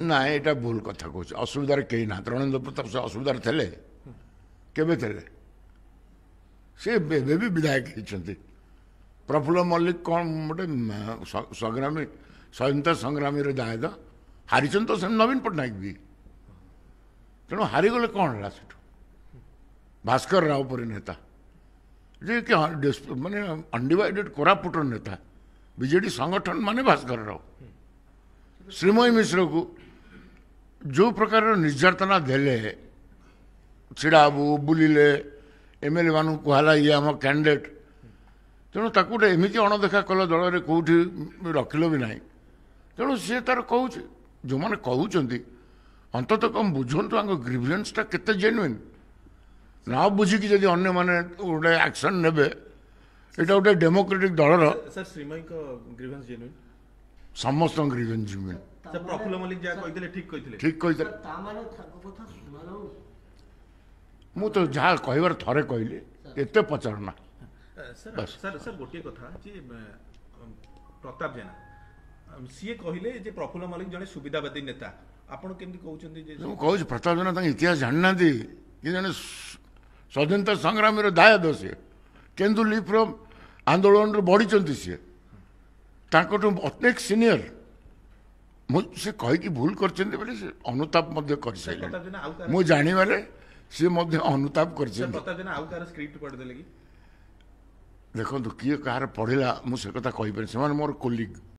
ना यहाँ भूल कथा कह असुविधार कहीं ना रणेन्द्र प्रताप से असुविधार थे केबे थे सी एबे भी विधायक होती प्रफुल्ल मल्लिक कौन गोटे संग्रामी स्वतंत्र संग्रामी दायद हारिचंद तो नवीन पट्टनायक भी तेणु हारीगले कौन है भास्कर राव पर नेता जे कि माने अनडिवाइडेड कोरापुटर नेता बीजेडी संगठन माने भास्कर राव श्रीमयी मिश्र को जो प्रकार निर्यातना देले छिड़ाबू बुलिले एमएलए मानू कहला ये आम कैंडिडेट तेणु ताकू गोटे एमती अणदेखा कल दल में कौटी रखिल भी ना तेणु सी तार कौच जो मैंने कहते अंततः कम बुझंतु आम ग्रीवियंसटा केते जेन्युइन ना बुझिकी जदि अन्य माने गोटे एक्शन नेबे एटा गोटे डेमोक्रेटिक दलर सर श्रीमयी को ग्रीवेंस जेन्युइन समस्त grievance genuine sir Prafulla Mallik जा कहितले ठीक कहितले मु तो जहाँ कहबार थरे कहली एते पचारना सर सर सर गोटे कथा जे प्रताप जेना सीए कहले जे प्रफुल्ल मल्लिक जने सुविधावादी नेता आपण केमती कहउछन्ती जे मु कहूँ प्रताप जेना इतिहास जानना कि जने स्वतंत्र संग्रामी दायद सी केन्दु लीफ्र आंदोलन बढ़ी सी अनेक सीनियर से कहीकि भूल कर अनुताप कर मु जानिबारे सी अनुताप कर देखो किए कहार पढ़ला मुझे कथा कहीपर से मोर कोलिग